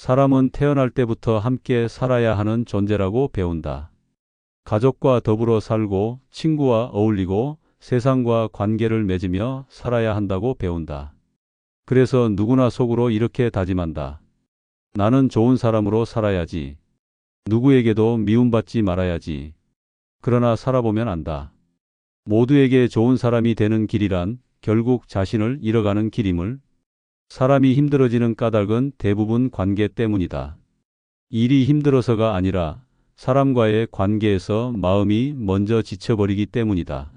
사람은 태어날 때부터 함께 살아야 하는 존재라고 배운다. 가족과 더불어 살고 친구와 어울리고 세상과 관계를 맺으며 살아야 한다고 배운다. 그래서 누구나 속으로 이렇게 다짐한다. 나는 좋은 사람으로 살아야지. 누구에게도 미움받지 말아야지. 그러나 살아보면 안다. 모두에게 좋은 사람이 되는 길이란 결국 자신을 잃어가는 길임을. 사람이 힘들어지는 까닭은 대부분 관계 때문이다. 일이 힘들어서가 아니라 사람과의 관계에서 마음이 먼저 지쳐버리기 때문이다.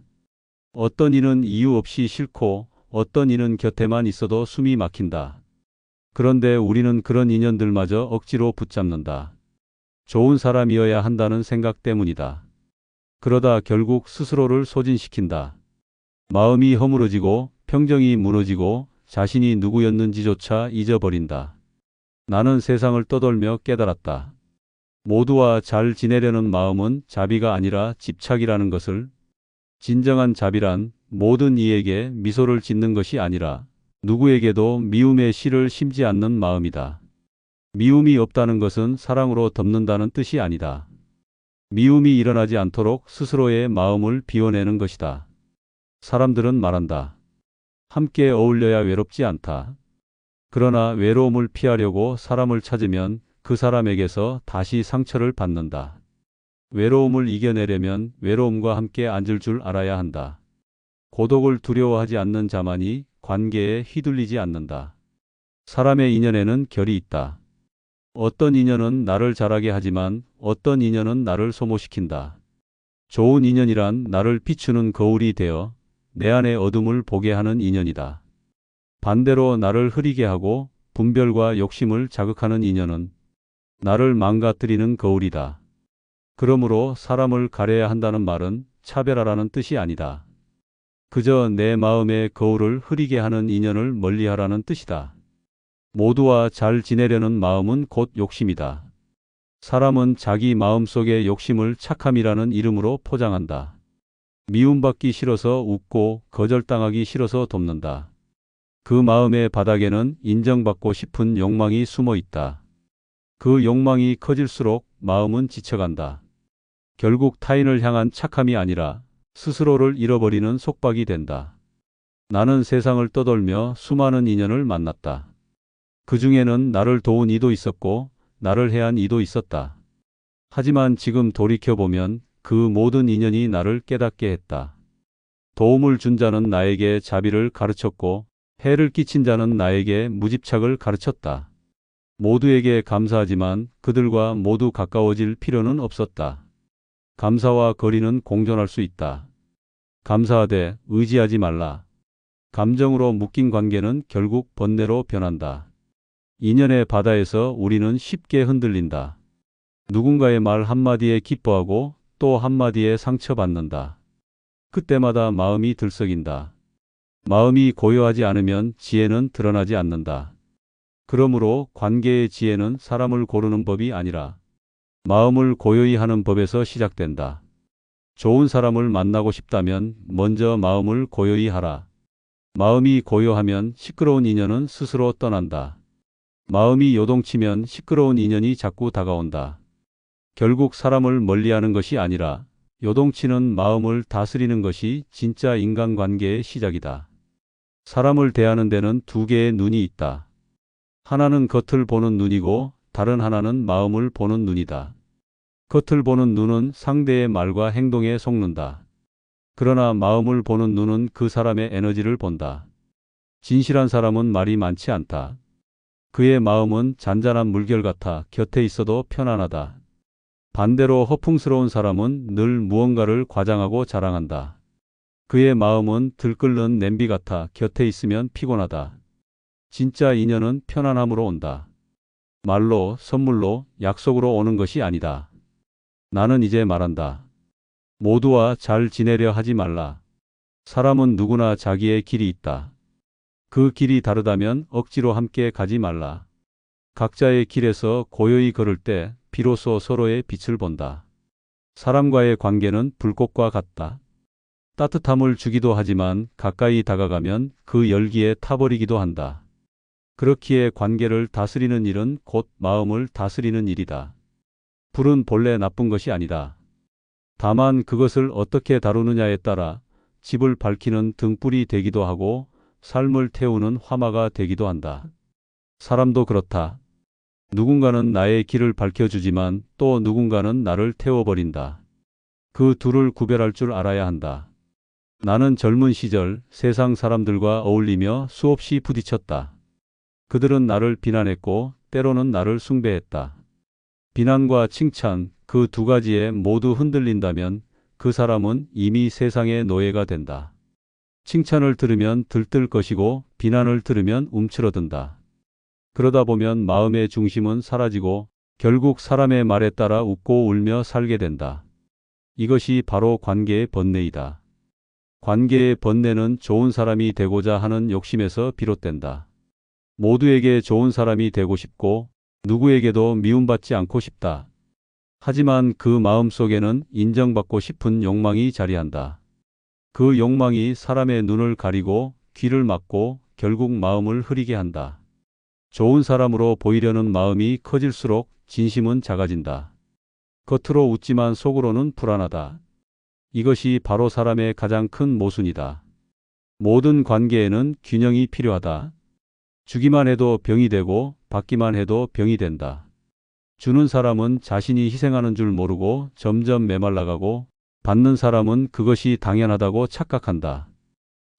어떤 이는 이유 없이 싫고 어떤 이는 곁에만 있어도 숨이 막힌다. 그런데 우리는 그런 인연들마저 억지로 붙잡는다. 좋은 사람이어야 한다는 생각 때문이다. 그러다 결국 스스로를 소진시킨다. 마음이 허물어지고 평정이 무너지고 자신이 누구였는지조차 잊어버린다. 나는 세상을 떠돌며 깨달았다. 모두와 잘 지내려는 마음은 자비가 아니라 집착이라는 것을. 진정한 자비란 모든 이에게 미소를 짓는 것이 아니라 누구에게도 미움의 씨를 심지 않는 마음이다. 미움이 없다는 것은 사랑으로 덮는다는 뜻이 아니다. 미움이 일어나지 않도록 스스로의 마음을 비워내는 것이다. 사람들은 말한다. 함께 어울려야 외롭지 않다. 그러나 외로움을 피하려고 사람을 찾으면 그 사람에게서 다시 상처를 받는다. 외로움을 이겨내려면 외로움과 함께 앉을 줄 알아야 한다. 고독을 두려워하지 않는 자만이 관계에 휘둘리지 않는다. 사람의 인연에는 결이 있다. 어떤 인연은 나를 자라게 하지만 어떤 인연은 나를 소모시킨다. 좋은 인연이란 나를 비추는 거울이 되어 내 안의 어둠을 보게 하는 인연이다. 반대로 나를 흐리게 하고 분별과 욕심을 자극하는 인연은 나를 망가뜨리는 거울이다. 그러므로 사람을 가려야 한다는 말은 차별하라는 뜻이 아니다. 그저 내 마음의 거울을 흐리게 하는 인연을 멀리하라는 뜻이다. 모두와 잘 지내려는 마음은 곧 욕심이다. 사람은 자기 마음속의 욕심을 착함이라는 이름으로 포장한다. 미움받기 싫어서 웃고 거절당하기 싫어서 돕는다. 그 마음의 바닥에는 인정받고 싶은 욕망이 숨어 있다. 그 욕망이 커질수록 마음은 지쳐간다. 결국 타인을 향한 착함이 아니라 스스로를 잃어버리는 속박이 된다. 나는 세상을 떠돌며 수많은 인연을 만났다. 그 중에는 나를 도운 이도 있었고 나를 해한 이도 있었다. 하지만 지금 돌이켜보면 그 모든 인연이 나를 깨닫게 했다. 도움을 준 자는 나에게 자비를 가르쳤고 해를 끼친 자는 나에게 무집착을 가르쳤다. 모두에게 감사하지만 그들과 모두 가까워질 필요는 없었다. 감사와 거리는 공존할 수 있다. 감사하되 의지하지 말라. 감정으로 묶인 관계는 결국 번뇌로 변한다. 인연의 바다에서 우리는 쉽게 흔들린다. 누군가의 말 한마디에 기뻐하고 또 한마디에 상처받는다. 그때마다 마음이 들썩인다. 마음이 고요하지 않으면 지혜는 드러나지 않는다. 그러므로 관계의 지혜는 사람을 고르는 법이 아니라 마음을 고요히 하는 법에서 시작된다. 좋은 사람을 만나고 싶다면 먼저 마음을 고요히 하라. 마음이 고요하면 시끄러운 인연은 스스로 떠난다. 마음이 요동치면 시끄러운 인연이 자꾸 다가온다. 결국 사람을 멀리하는 것이 아니라 요동치는 마음을 다스리는 것이 진짜 인간관계의 시작이다. 사람을 대하는 데는 두 개의 눈이 있다. 하나는 겉을 보는 눈이고 다른 하나는 마음을 보는 눈이다. 겉을 보는 눈은 상대의 말과 행동에 속는다. 그러나 마음을 보는 눈은 그 사람의 에너지를 본다. 진실한 사람은 말이 많지 않다. 그의 마음은 잔잔한 물결 같아 곁에 있어도 편안하다. 반대로 허풍스러운 사람은 늘 무언가를 과장하고 자랑한다. 그의 마음은 들끓는 냄비 같아 곁에 있으면 피곤하다. 진짜 인연은 편안함으로 온다. 말로, 선물로, 약속으로 오는 것이 아니다. 나는 이제 말한다. 모두와 잘 지내려 하지 말라. 사람은 누구나 자기의 길이 있다. 그 길이 다르다면 억지로 함께 가지 말라. 각자의 길에서 고요히 걸을 때 비로소 서로의 빛을 본다. 사람과의 관계는 불꽃과 같다. 따뜻함을 주기도 하지만 가까이 다가가면 그 열기에 타버리기도 한다. 그렇기에 관계를 다스리는 일은 곧 마음을 다스리는 일이다. 불은 본래 나쁜 것이 아니다. 다만 그것을 어떻게 다루느냐에 따라 집을 밝히는 등불이 되기도 하고 삶을 태우는 화마가 되기도 한다. 사람도 그렇다. 누군가는 나의 길을 밝혀주지만 또 누군가는 나를 태워버린다. 그 둘을 구별할 줄 알아야 한다. 나는 젊은 시절 세상 사람들과 어울리며 수없이 부딪혔다. 그들은 나를 비난했고 때로는 나를 숭배했다. 비난과 칭찬 그 두 가지에 모두 흔들린다면 그 사람은 이미 세상의 노예가 된다. 칭찬을 들으면 들뜰 것이고 비난을 들으면 움츠러든다. 그러다 보면 마음의 중심은 사라지고 결국 사람의 말에 따라 웃고 울며 살게 된다. 이것이 바로 관계의 번뇌이다. 관계의 번뇌는 좋은 사람이 되고자 하는 욕심에서 비롯된다. 모두에게 좋은 사람이 되고 싶고 누구에게도 미움받지 않고 싶다. 하지만 그 마음 속에는 인정받고 싶은 욕망이 자리한다. 그 욕망이 사람의 눈을 가리고 귀를 막고 결국 마음을 흐리게 한다. 좋은 사람으로 보이려는 마음이 커질수록 진심은 작아진다. 겉으로 웃지만 속으로는 불안하다. 이것이 바로 사람의 가장 큰 모순이다. 모든 관계에는 균형이 필요하다. 주기만 해도 병이 되고 받기만 해도 병이 된다. 주는 사람은 자신이 희생하는 줄 모르고 점점 메말라가고 받는 사람은 그것이 당연하다고 착각한다.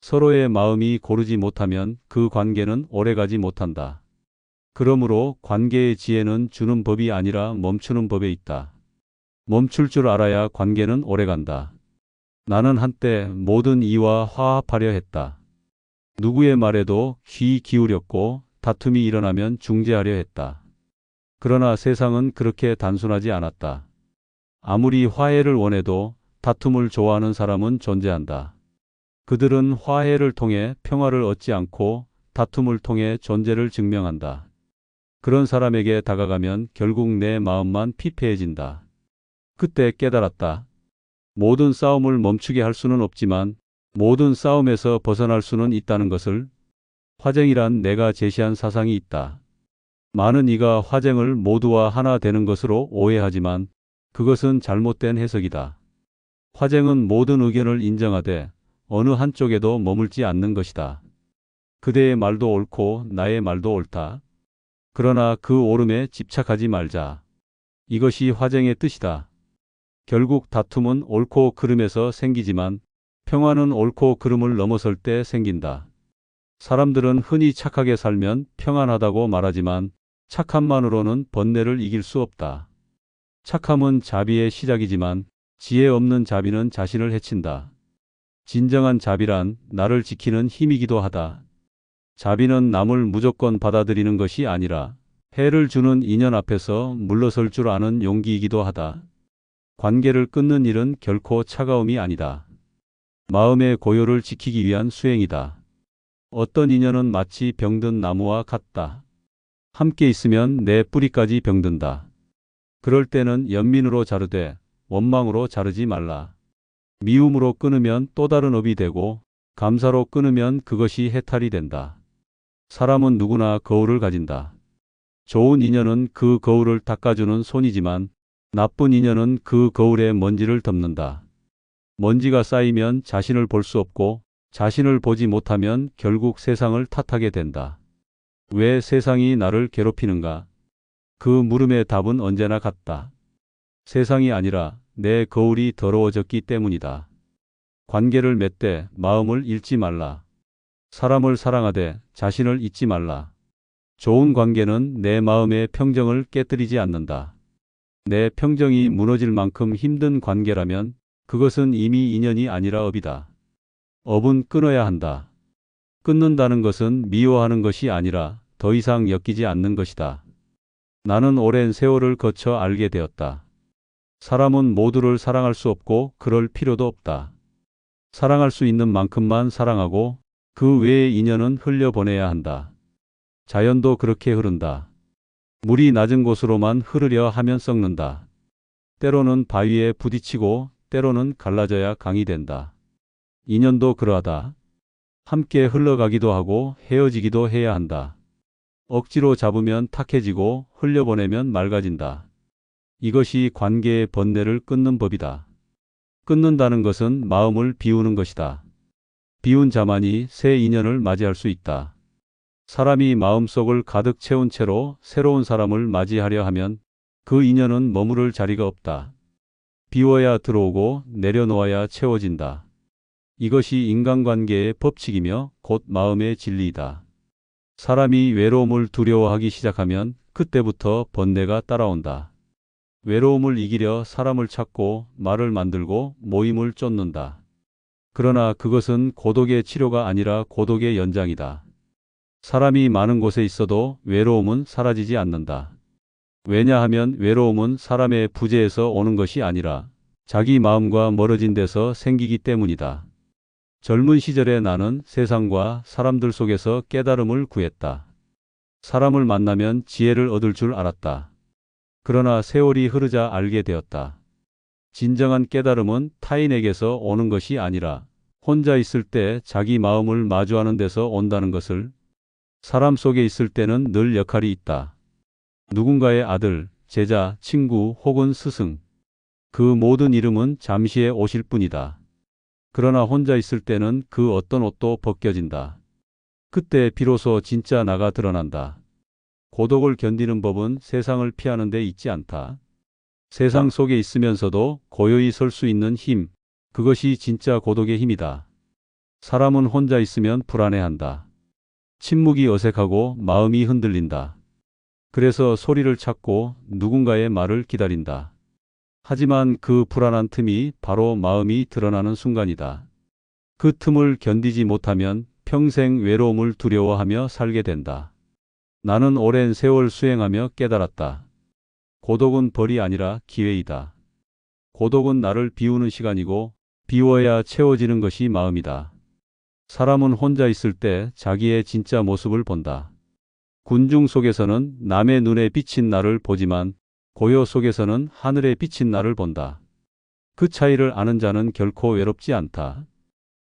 서로의 마음이 고르지 못하면 그 관계는 오래가지 못한다. 그러므로 관계의 지혜는 주는 법이 아니라 멈추는 법에 있다. 멈출 줄 알아야 관계는 오래간다. 나는 한때 모든 이와 화합하려 했다. 누구의 말에도 귀 기울였고 다툼이 일어나면 중재하려 했다. 그러나 세상은 그렇게 단순하지 않았다. 아무리 화해를 원해도 다툼을 좋아하는 사람은 존재한다. 그들은 화해를 통해 평화를 얻지 않고 다툼을 통해 존재를 증명한다. 그런 사람에게 다가가면 결국 내 마음만 피폐해진다. 그때 깨달았다. 모든 싸움을 멈추게 할 수는 없지만 모든 싸움에서 벗어날 수는 있다는 것을. 화쟁이란 내가 제시한 사상이 있다. 많은 이가 화쟁을 모두와 하나 되는 것으로 오해하지만 그것은 잘못된 해석이다. 화쟁은 모든 의견을 인정하되 어느 한쪽에도 머물지 않는 것이다. 그대의 말도 옳고 나의 말도 옳다. 그러나 그 옳음에 집착하지 말자. 이것이 화쟁의 뜻이다. 결국 다툼은 옳고 그름에서 생기지만 평화는 옳고 그름을 넘어설 때 생긴다. 사람들은 흔히 착하게 살면 평안하다고 말하지만 착함만으로는 번뇌를 이길 수 없다. 착함은 자비의 시작이지만 지혜 없는 자비는 자신을 해친다. 진정한 자비란 나를 지키는 힘이기도 하다. 자비는 남을 무조건 받아들이는 것이 아니라 해를 주는 인연 앞에서 물러설 줄 아는 용기이기도 하다. 관계를 끊는 일은 결코 차가움이 아니다. 마음의 고요를 지키기 위한 수행이다. 어떤 인연은 마치 병든 나무와 같다. 함께 있으면 내 뿌리까지 병든다. 그럴 때는 연민으로 자르되 원망으로 자르지 말라. 미움으로 끊으면 또 다른 업이 되고 감사로 끊으면 그것이 해탈이 된다. 사람은 누구나 거울을 가진다. 좋은 인연은 그 거울을 닦아주는 손이지만 나쁜 인연은 그 거울에 먼지를 덮는다. 먼지가 쌓이면 자신을 볼 수 없고 자신을 보지 못하면 결국 세상을 탓하게 된다. 왜 세상이 나를 괴롭히는가? 그 물음의 답은 언제나 같다. 세상이 아니라 내 거울이 더러워졌기 때문이다. 관계를 맺되 마음을 잃지 말라. 사람을 사랑하되 자신을 잊지 말라. 좋은 관계는 내 마음의 평정을 깨뜨리지 않는다. 내 평정이 무너질 만큼 힘든 관계라면 그것은 이미 인연이 아니라 업이다. 업은 끊어야 한다. 끊는다는 것은 미워하는 것이 아니라 더 이상 엮이지 않는 것이다. 나는 오랜 세월을 거쳐 알게 되었다. 사람은 모두를 사랑할 수 없고 그럴 필요도 없다. 사랑할 수 있는 만큼만 사랑하고 그 외의 인연은 흘려보내야 한다. 자연도 그렇게 흐른다. 물이 낮은 곳으로만 흐르려 하면 썩는다. 때로는 바위에 부딪히고 때로는 갈라져야 강이 된다. 인연도 그러하다. 함께 흘러가기도 하고 헤어지기도 해야 한다. 억지로 잡으면 탁해지고 흘려보내면 맑아진다. 이것이 관계의 번뇌를 끊는 법이다. 끊는다는 것은 마음을 비우는 것이다. 비운 자만이 새 인연을 맞이할 수 있다. 사람이 마음속을 가득 채운 채로 새로운 사람을 맞이하려 하면 그 인연은 머무를 자리가 없다. 비워야 들어오고 내려놓아야 채워진다. 이것이 인간관계의 법칙이며 곧 마음의 진리이다. 사람이 외로움을 두려워하기 시작하면 그때부터 번뇌가 따라온다. 외로움을 이기려 사람을 찾고 말을 만들고 모임을 쫓는다. 그러나 그것은 고독의 치료가 아니라 고독의 연장이다. 사람이 많은 곳에 있어도 외로움은 사라지지 않는다. 왜냐하면 외로움은 사람의 부재에서 오는 것이 아니라 자기 마음과 멀어진 데서 생기기 때문이다. 젊은 시절에 나는 세상과 사람들 속에서 깨달음을 구했다. 사람을 만나면 지혜를 얻을 줄 알았다. 그러나 세월이 흐르자 알게 되었다. 진정한 깨달음은 타인에게서 오는 것이 아니라 혼자 있을 때 자기 마음을 마주하는 데서 온다는 것을. 사람 속에 있을 때는 늘 역할이 있다. 누군가의 아들, 제자, 친구 혹은 스승. 그 모든 이름은 잠시의 옷일 뿐이다. 그러나 혼자 있을 때는 그 어떤 옷도 벗겨진다. 그때 비로소 진짜 나가 드러난다. 고독을 견디는 법은 세상을 피하는 데 있지 않다. 세상 속에 있으면서도 고요히 설 수 있는 힘, 그것이 진짜 고독의 힘이다. 사람은 혼자 있으면 불안해한다. 침묵이 어색하고 마음이 흔들린다. 그래서 소리를 찾고 누군가의 말을 기다린다. 하지만 그 불안한 틈이 바로 마음이 드러나는 순간이다. 그 틈을 견디지 못하면 평생 외로움을 두려워하며 살게 된다. 나는 오랜 세월 수행하며 깨달았다. 고독은 벌이 아니라 기회이다. 고독은 나를 비우는 시간이고 비워야 채워지는 것이 마음이다. 사람은 혼자 있을 때 자기의 진짜 모습을 본다. 군중 속에서는 남의 눈에 비친 나를 보지만 고요 속에서는 하늘에 비친 나를 본다. 그 차이를 아는 자는 결코 외롭지 않다.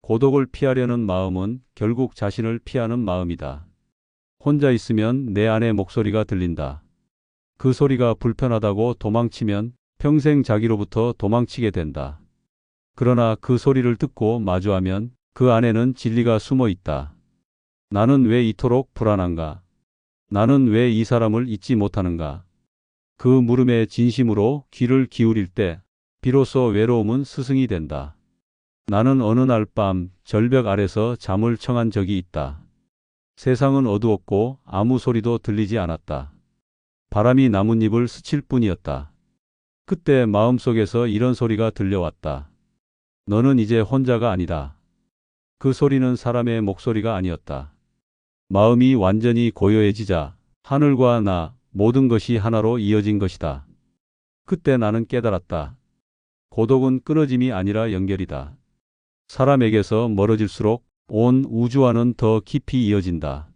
고독을 피하려는 마음은 결국 자신을 피하는 마음이다. 혼자 있으면 내 안의 목소리가 들린다. 그 소리가 불편하다고 도망치면 평생 자기로부터 도망치게 된다. 그러나 그 소리를 듣고 마주하면 그 안에는 진리가 숨어 있다. 나는 왜 이토록 불안한가? 나는 왜 이 사람을 잊지 못하는가? 그 물음에 진심으로 귀를 기울일 때 비로소 외로움은 스승이 된다. 나는 어느 날 밤 절벽 아래서 잠을 청한 적이 있다. 세상은 어두웠고 아무 소리도 들리지 않았다. 바람이 나뭇잎을 스칠 뿐이었다. 그때 마음속에서 이런 소리가 들려왔다. 너는 이제 혼자가 아니다. 그 소리는 사람의 목소리가 아니었다. 마음이 완전히 고요해지자 하늘과 나 모든 것이 하나로 이어진 것이다. 그때 나는 깨달았다. 고독은 끊어짐이 아니라 연결이다. 사람에게서 멀어질수록 온 우주와는 더 깊이 이어진다.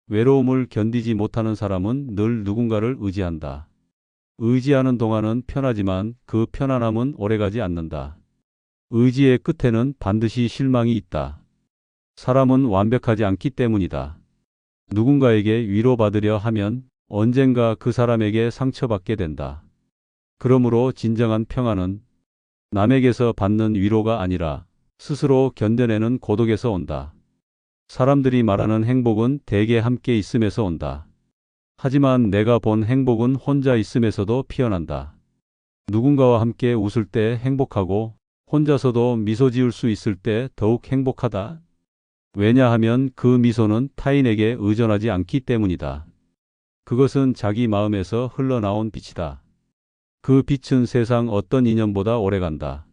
외로움을 견디지 못하는 사람은 늘 누군가를 의지한다. 의지하는 동안은 편하지만 그 편안함은 오래가지 않는다. 의지의 끝에는 반드시 실망이 있다. 사람은 완벽하지 않기 때문이다. 누군가에게 위로받으려 하면 언젠가 그 사람에게 상처받게 된다. 그러므로 진정한 평안은 남에게서 받는 위로가 아니라 스스로 견뎌내는 고독에서 온다. 사람들이 말하는 행복은 대개 함께 있음에서 온다. 하지만 내가 본 행복은 혼자 있음에서도 피어난다. 누군가와 함께 웃을 때 행복하고 혼자서도 미소 지을 수 있을 때 더욱 행복하다. 왜냐하면 그 미소는 타인에게 의존하지 않기 때문이다. 그것은 자기 마음에서 흘러나온 빛이다. 그 빛은 세상 어떤 인연보다 오래간다.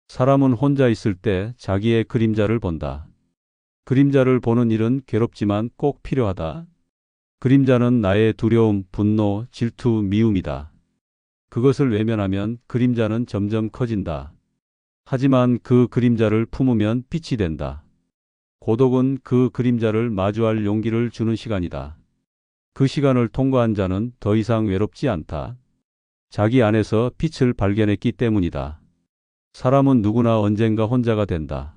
사람은 혼자 있을 때 자기의 그림자를 본다. 그림자를 보는 일은 괴롭지만 꼭 필요하다. 그림자는 나의 두려움, 분노, 질투, 미움이다. 그것을 외면하면 그림자는 점점 커진다. 하지만 그 그림자를 품으면 빛이 된다. 고독은 그 그림자를 마주할 용기를 주는 시간이다. 그 시간을 통과한 자는 더 이상 외롭지 않다. 자기 안에서 빛을 발견했기 때문이다. 사람은 누구나 언젠가 혼자가 된다.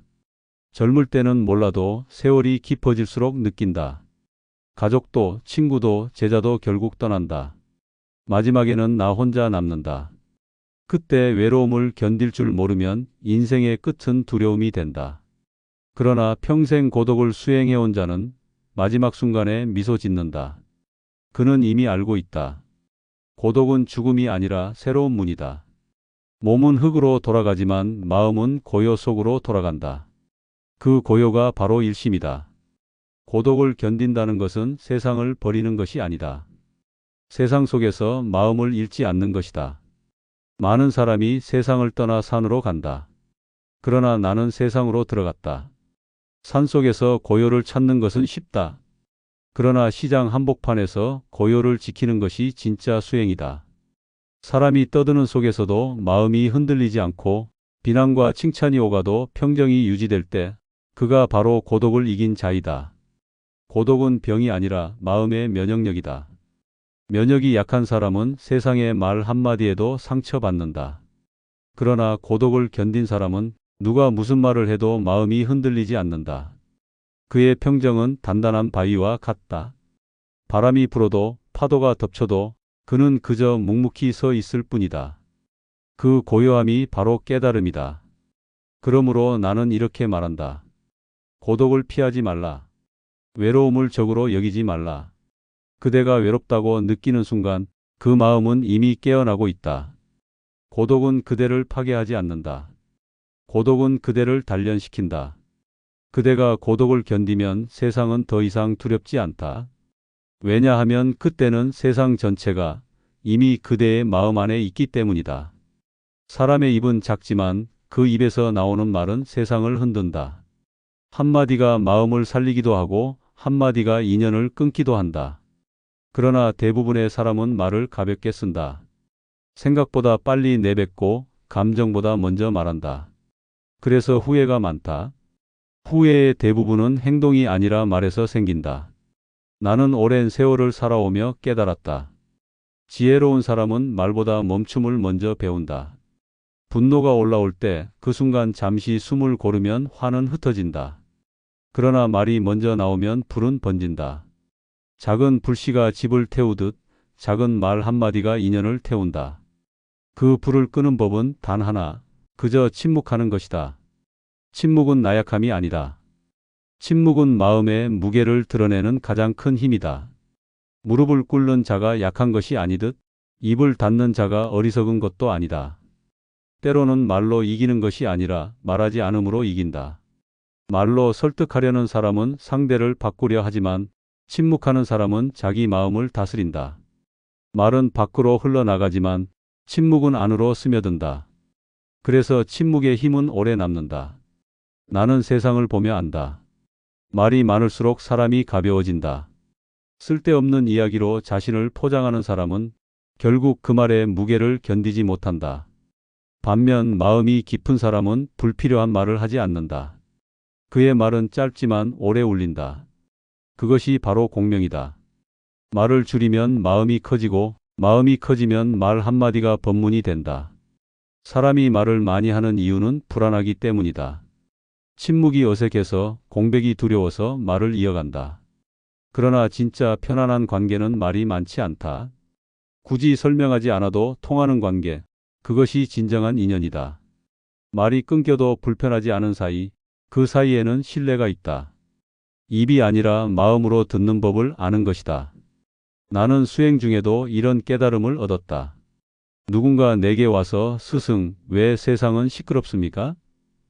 젊을 때는 몰라도 세월이 깊어질수록 느낀다. 가족도, 친구도, 제자도 결국 떠난다. 마지막에는 나 혼자 남는다. 그때 외로움을 견딜 줄 모르면 인생의 끝은 두려움이 된다. 그러나 평생 고독을 수행해온 자는 마지막 순간에 미소 짓는다. 그는 이미 알고 있다. 고독은 죽음이 아니라 새로운 문이다. 몸은 흙으로 돌아가지만 마음은 고요 속으로 돌아간다. 그 고요가 바로 일심이다. 고독을 견딘다는 것은 세상을 버리는 것이 아니다. 세상 속에서 마음을 잃지 않는 것이다. 많은 사람이 세상을 떠나 산으로 간다. 그러나 나는 세상으로 들어갔다. 산 속에서 고요를 찾는 것은 쉽다. 그러나 시장 한복판에서 고요를 지키는 것이 진짜 수행이다. 사람이 떠드는 속에서도 마음이 흔들리지 않고 비난과 칭찬이 오가도 평정이 유지될 때 그가 바로 고독을 이긴 자이다. 고독은 병이 아니라 마음의 면역력이다. 면역이 약한 사람은 세상의 말 한마디에도 상처받는다. 그러나 고독을 견딘 사람은 누가 무슨 말을 해도 마음이 흔들리지 않는다. 그의 평정은 단단한 바위와 같다. 바람이 불어도 파도가 덮쳐도 그는 그저 묵묵히 서 있을 뿐이다. 그 고요함이 바로 깨달음이다. 그러므로 나는 이렇게 말한다. 고독을 피하지 말라. 외로움을 적으로 여기지 말라. 그대가 외롭다고 느끼는 순간 그 마음은 이미 깨어나고 있다. 고독은 그대를 파괴하지 않는다. 고독은 그대를 단련시킨다. 그대가 고독을 견디면 세상은 더 이상 두렵지 않다. 왜냐하면 그때는 세상 전체가 이미 그대의 마음 안에 있기 때문이다. 사람의 입은 작지만 그 입에서 나오는 말은 세상을 흔든다. 한마디가 마음을 살리기도 하고 한마디가 인연을 끊기도 한다. 그러나 대부분의 사람은 말을 가볍게 쓴다. 생각보다 빨리 내뱉고 감정보다 먼저 말한다. 그래서 후회가 많다. 후회의 대부분은 행동이 아니라 말에서 생긴다. 나는 오랜 세월을 살아오며 깨달았다. 지혜로운 사람은 말보다 멈춤을 먼저 배운다. 분노가 올라올 때 그 순간 잠시 숨을 고르면 화는 흩어진다. 그러나 말이 먼저 나오면 불은 번진다. 작은 불씨가 집을 태우듯 작은 말 한마디가 인연을 태운다. 그 불을 끄는 법은 단 하나, 그저 침묵하는 것이다. 침묵은 나약함이 아니다. 침묵은 마음의 무게를 드러내는 가장 큰 힘이다. 무릎을 꿇는 자가 약한 것이 아니듯 입을 닫는 자가 어리석은 것도 아니다. 때로는 말로 이기는 것이 아니라 말하지 않음으로 이긴다. 말로 설득하려는 사람은 상대를 바꾸려 하지만 침묵하는 사람은 자기 마음을 다스린다. 말은 밖으로 흘러나가지만 침묵은 안으로 스며든다. 그래서 침묵의 힘은 오래 남는다. 나는 세상을 보며 안다. 말이 많을수록 사람이 가벼워진다. 쓸데없는 이야기로 자신을 포장하는 사람은 결국 그 말의 무게를 견디지 못한다. 반면 마음이 깊은 사람은 불필요한 말을 하지 않는다. 그의 말은 짧지만 오래 울린다. 그것이 바로 공명이다. 말을 줄이면 마음이 커지고 마음이 커지면 말 한마디가 법문이 된다. 사람이 말을 많이 하는 이유는 불안하기 때문이다. 침묵이 어색해서 공백이 두려워서 말을 이어간다. 그러나 진짜 편안한 관계는 말이 많지 않다. 굳이 설명하지 않아도 통하는 관계, 그것이 진정한 인연이다. 말이 끊겨도 불편하지 않은 사이, 그 사이에는 신뢰가 있다. 입이 아니라 마음으로 듣는 법을 아는 것이다. 나는 수행 중에도 이런 깨달음을 얻었다. 누군가 내게 와서 스승, 왜 세상은 시끄럽습니까?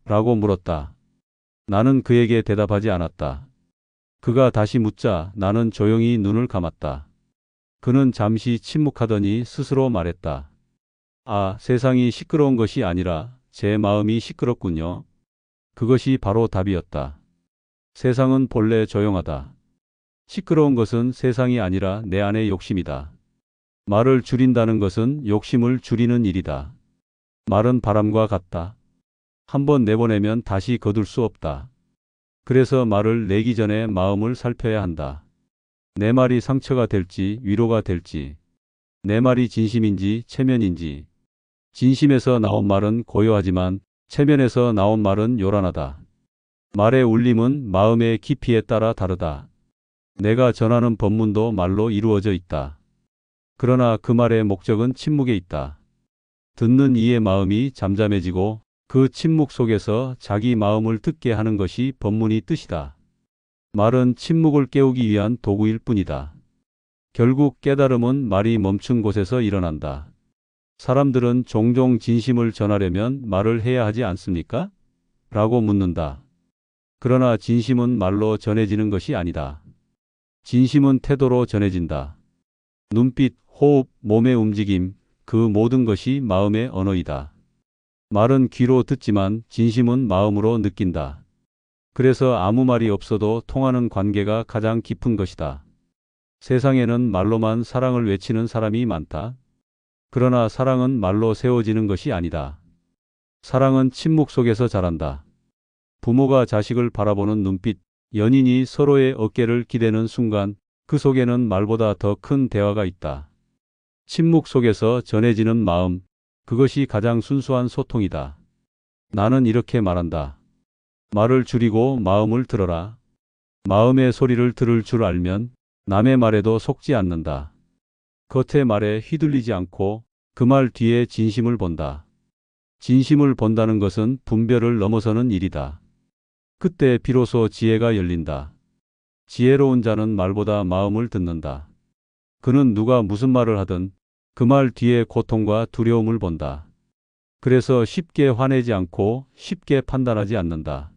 라고 물었다. 나는 그에게 대답하지 않았다. 그가 다시 묻자 나는 조용히 눈을 감았다. 그는 잠시 침묵하더니 스스로 말했다. 아, 세상이 시끄러운 것이 아니라 제 마음이 시끄럽군요. 그것이 바로 답이었다. 세상은 본래 조용하다. 시끄러운 것은 세상이 아니라 내 안의 욕심이다. 말을 줄인다는 것은 욕심을 줄이는 일이다. 말은 바람과 같다. 한번 내보내면 다시 거둘 수 없다. 그래서 말을 내기 전에 마음을 살펴야 한다. 내 말이 상처가 될지 위로가 될지, 내 말이 진심인지 체면인지. 진심에서 나온 말은 고요하지만 체면에서 나온 말은 요란하다. 말의 울림은 마음의 깊이에 따라 다르다. 내가 전하는 법문도 말로 이루어져 있다. 그러나 그 말의 목적은 침묵에 있다. 듣는 이의 마음이 잠잠해지고 그 침묵 속에서 자기 마음을 듣게 하는 것이 법문의 뜻이다. 말은 침묵을 깨우기 위한 도구일 뿐이다. 결국 깨달음은 말이 멈춘 곳에서 일어난다. 사람들은 종종 진심을 전하려면 말을 해야 하지 않습니까? 라고 묻는다. 그러나 진심은 말로 전해지는 것이 아니다. 진심은 태도로 전해진다. 눈빛, 호흡, 몸의 움직임, 그 모든 것이 마음의 언어이다. 말은 귀로 듣지만 진심은 마음으로 느낀다. 그래서 아무 말이 없어도 통하는 관계가 가장 깊은 것이다. 세상에는 말로만 사랑을 외치는 사람이 많다. 그러나 사랑은 말로 세워지는 것이 아니다. 사랑은 침묵 속에서 자란다. 부모가 자식을 바라보는 눈빛, 연인이 서로의 어깨를 기대는 순간 그 속에는 말보다 더 큰 대화가 있다. 침묵 속에서 전해지는 마음, 그것이 가장 순수한 소통이다. 나는 이렇게 말한다. 말을 줄이고 마음을 들어라. 마음의 소리를 들을 줄 알면 남의 말에도 속지 않는다. 겉의 말에 휘둘리지 않고 그 말 뒤에 진심을 본다. 진심을 본다는 것은 분별을 넘어서는 일이다. 그때 비로소 지혜가 열린다. 지혜로운 자는 말보다 마음을 듣는다. 그는 누가 무슨 말을 하든 그 말 뒤에 고통과 두려움을 본다. 그래서 쉽게 화내지 않고 쉽게 판단하지 않는다.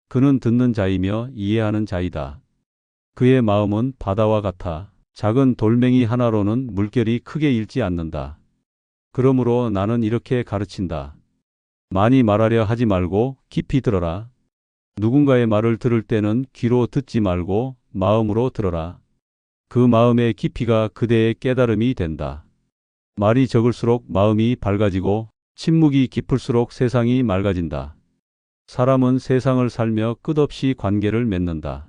그는 듣는 자이며 이해하는 자이다. 그의 마음은 바다와 같아 작은 돌멩이 하나로는 물결이 크게 일지 않는다. 그러므로 나는 이렇게 가르친다. 많이 말하려 하지 말고 깊이 들어라. 누군가의 말을 들을 때는 귀로 듣지 말고 마음으로 들어라. 그 마음의 깊이가 그대의 깨달음이 된다. 말이 적을수록 마음이 밝아지고 침묵이 깊을수록 세상이 맑아진다. 사람은 세상을 살며 끝없이 관계를 맺는다.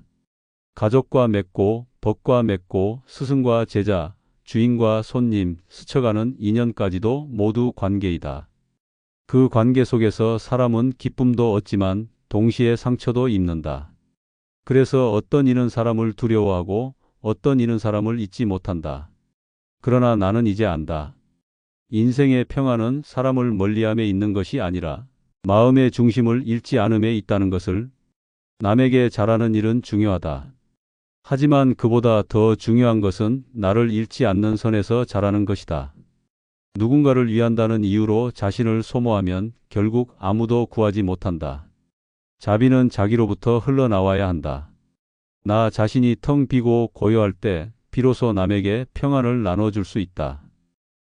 가족과 맺고 법과 맺고 스승과 제자, 주인과 손님, 스쳐가는 인연까지도 모두 관계이다. 그 관계 속에서 사람은 기쁨도 얻지만 동시에 상처도 입는다. 그래서 어떤 이는 사람을 두려워하고 어떤 이는 사람을 잊지 못한다. 그러나 나는 이제 안다. 인생의 평안은 사람을 멀리함에 있는 것이 아니라 마음의 중심을 잃지 않음에 있다는 것을. 남에게 잘하는 일은 중요하다. 하지만 그보다 더 중요한 것은 나를 잃지 않는 선에서 잘하는 것이다. 누군가를 위한다는 이유로 자신을 소모하면 결국 아무도 구하지 못한다. 자비는 자기로부터 흘러나와야 한다. 나 자신이 텅 비고 고요할 때 비로소 남에게 평안을 나눠줄 수 있다.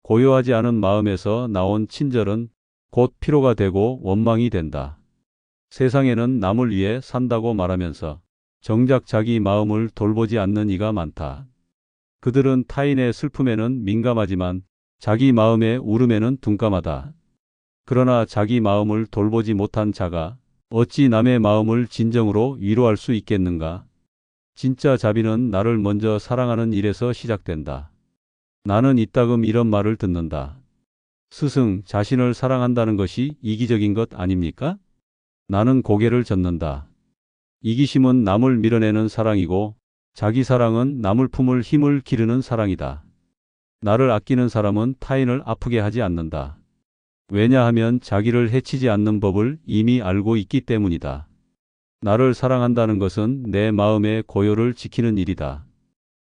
고요하지 않은 마음에서 나온 친절은 곧 피로가 되고 원망이 된다. 세상에는 남을 위해 산다고 말하면서 정작 자기 마음을 돌보지 않는 이가 많다. 그들은 타인의 슬픔에는 민감하지만 자기 마음의 울음에는 둔감하다. 그러나 자기 마음을 돌보지 못한 자가 어찌 남의 마음을 진정으로 위로할 수 있겠는가? 진짜 자비는 나를 먼저 사랑하는 일에서 시작된다. 나는 이따금 이런 말을 듣는다. 스승, 자신을 사랑한다는 것이 이기적인 것 아닙니까? 나는 고개를 젓는다. 이기심은 남을 밀어내는 사랑이고 자기 사랑은 남을 품을 힘을 기르는 사랑이다. 나를 아끼는 사람은 타인을 아프게 하지 않는다. 왜냐하면 자기를 해치지 않는 법을 이미 알고 있기 때문이다. 나를 사랑한다는 것은 내 마음의 고요를 지키는 일이다.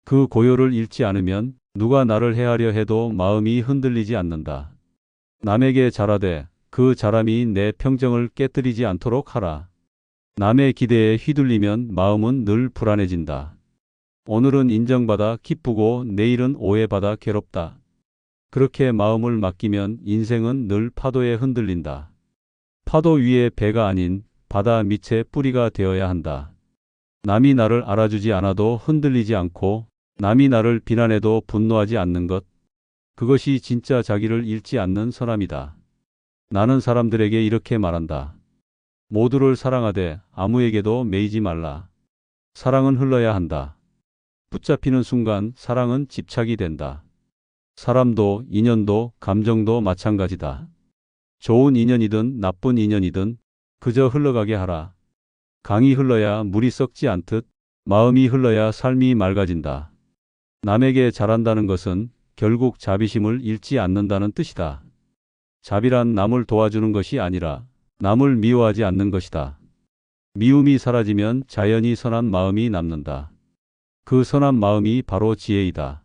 그 고요를 잃지 않으면 누가 나를 해하려 해도 마음이 흔들리지 않는다. 남에게 잘하되 그 잘함이 내 평정을 깨뜨리지 않도록 하라. 남의 기대에 휘둘리면 마음은 늘 불안해진다. 오늘은 인정받아 기쁘고 내일은 오해받아 괴롭다. 그렇게 마음을 맡기면 인생은 늘 파도에 흔들린다. 파도 위에 배가 아닌 바다 밑에 뿌리가 되어야 한다. 남이 나를 알아주지 않아도 흔들리지 않고 남이 나를 비난해도 분노하지 않는 것. 그것이 진짜 자기를 잃지 않는 선함이다. 나는 사람들에게 이렇게 말한다. 모두를 사랑하되 아무에게도 매이지 말라. 사랑은 흘러야 한다. 붙잡히는 순간 사랑은 집착이 된다. 사람도 인연도 감정도 마찬가지다. 좋은 인연이든 나쁜 인연이든 그저 흘러가게 하라. 강이 흘러야 물이 썩지 않듯 마음이 흘러야 삶이 맑아진다. 남에게 잘한다는 것은 결국 자비심을 잃지 않는다는 뜻이다. 자비란 남을 도와주는 것이 아니라 남을 미워하지 않는 것이다. 미움이 사라지면 자연히 선한 마음이 남는다. 그 선한 마음이 바로 지혜이다.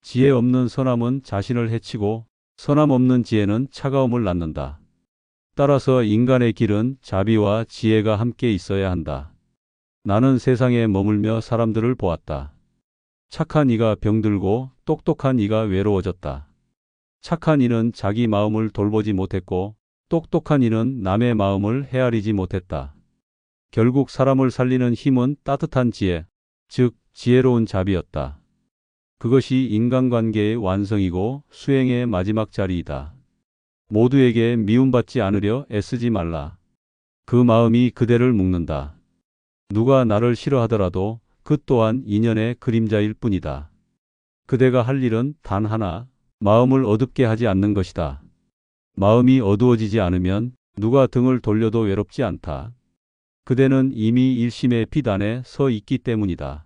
지혜 없는 선함은 자신을 해치고 선함 없는 지혜는 차가움을 낳는다. 따라서 인간의 길은 자비와 지혜가 함께 있어야 한다. 나는 세상에 머물며 사람들을 보았다. 착한 이가 병들고 똑똑한 이가 외로워졌다. 착한 이는 자기 마음을 돌보지 못했고 똑똑한 이는 남의 마음을 헤아리지 못했다. 결국 사람을 살리는 힘은 따뜻한 지혜, 즉 지혜로운 자비였다. 그것이 인간관계의 완성이고 수행의 마지막 자리이다. 모두에게 미움받지 않으려 애쓰지 말라. 그 마음이 그대를 묶는다. 누가 나를 싫어하더라도 그 또한 인연의 그림자일 뿐이다. 그대가 할 일은 단 하나, 마음을 어둡게 하지 않는 것이다. 마음이 어두워지지 않으면 누가 등을 돌려도 외롭지 않다. 그대는 이미 일심의 빛 안에 서 있기 때문이다.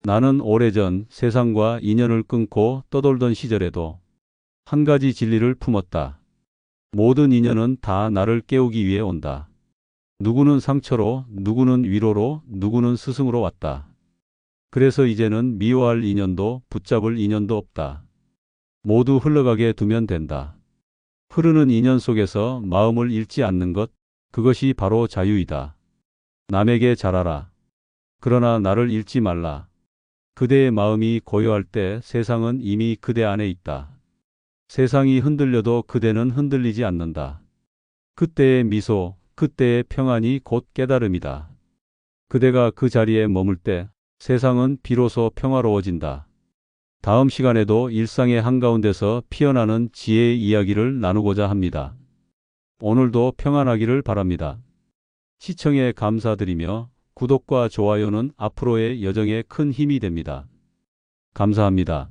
나는 오래전 세상과 인연을 끊고 떠돌던 시절에도 한 가지 진리를 품었다. 모든 인연은 다 나를 깨우기 위해 온다. 누구는 상처로, 누구는 위로로, 누구는 스승으로 왔다. 그래서 이제는 미워할 인연도 붙잡을 인연도 없다. 모두 흘러가게 두면 된다. 흐르는 인연 속에서 마음을 잃지 않는 것, 그것이 바로 자유이다. 남에게 잘하라. 그러나 나를 잃지 말라. 그대의 마음이 고요할 때 세상은 이미 그대 안에 있다. 세상이 흔들려도 그대는 흔들리지 않는다. 그때의 미소, 그때의 평안이 곧 깨달음이다. 그대가 그 자리에 머물 때 세상은 비로소 평화로워진다. 다음 시간에도 일상의 한가운데서 피어나는 지혜의 이야기를 나누고자 합니다. 오늘도 평안하기를 바랍니다. 시청에 감사드리며 구독과 좋아요는 앞으로의 여정에 큰 힘이 됩니다. 감사합니다.